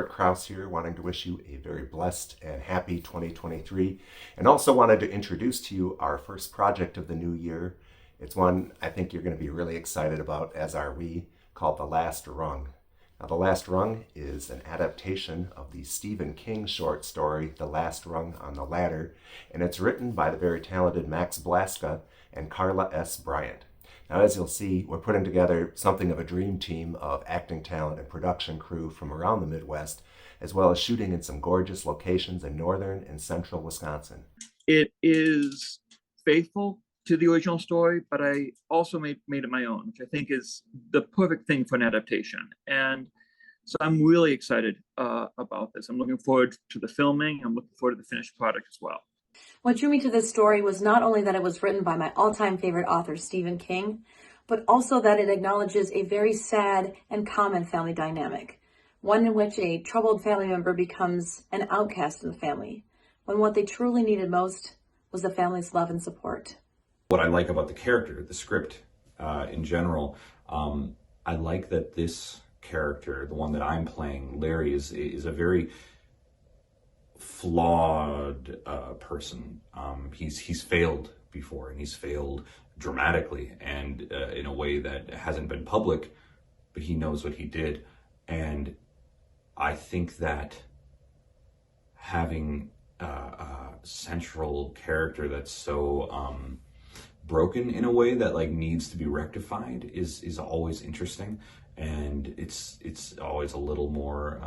Krauss here, wanting to wish you a very blessed and happy 2023, and also wanted to introduce to you our first project of the new year. It's one I think you're going to be really excited about, as are we, called The Last Rung. Now, The Last Rung is an adaptation of the Stephen King short story, The Last Rung on the Ladder, and it's written by the very talented Max Blaska and Karla S. Bryant. Now, as you'll see, we're putting together something of a dream team of acting talent and production crew from around the Midwest, as well as shooting in some gorgeous locations in northern and central Wisconsin. It is faithful to the original story, but I also made it my own, which I think is the perfect thing for an adaptation. And so I'm really excited about this. I'm looking forward to the filming. I'm looking forward to the finished product as well. What drew me to this story was not only that it was written by my all-time favorite author, Stephen King, but also that it acknowledges a very sad and common family dynamic, one in which a troubled family member becomes an outcast in the family, when what they truly needed most was the family's love and support. What I like about the character, the script in general, I like that this character, the one that I'm playing, Larry, is a very flawed person. He's failed before, and he's failed dramatically, and in a way that hasn't been public, but he knows what he did. And I think that having a central character that's so broken in a way that like needs to be rectified is always interesting, and it's always a little more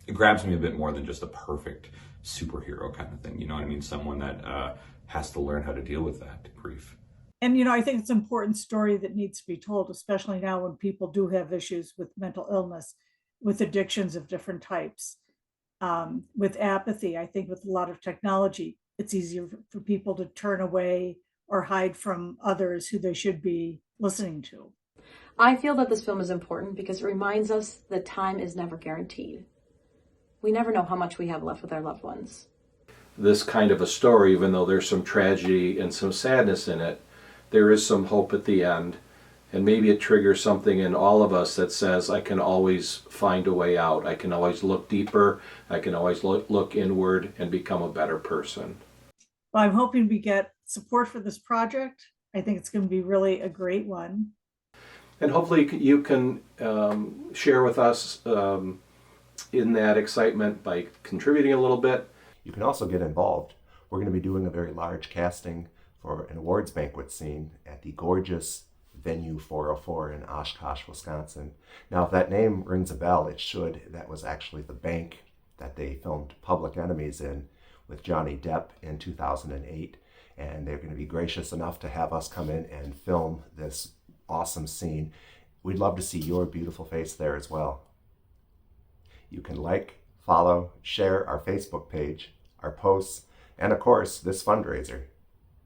it grabs me a bit more than just a perfect superhero kind of thing. You know what I mean? Someone that has to learn how to deal with that grief. And, you know, I think it's an important story that needs to be told, especially now when people do have issues with mental illness, with addictions of different types, with apathy. I think with a lot of technology, it's easier for people to turn away or hide from others who they should be listening to. I feel that this film is important because it reminds us that time is never guaranteed. We never know how much we have left with our loved ones. This kind of a story, even though there's some tragedy and some sadness in it, there is some hope at the end. And maybe it triggers something in all of us that says, I can always find a way out. I can always look deeper. I can always look inward and become a better person. Well, I'm hoping we get support for this project. I think it's going to be really a great one. And hopefully you can share with us in that excitement by contributing a little bit. You can also get involved. We're going to be doing a very large casting for an awards banquet scene at the gorgeous Venue 404 in Oshkosh, Wisconsin. Now, if that name rings a bell, it should. That was actually the bank that they filmed Public Enemies in with Johnny Depp in 2008. And they're going to be gracious enough to have us come in and film this awesome scene. We'd love to see your beautiful face there as well. You can like, follow, share our Facebook page, our posts, and of course, this fundraiser.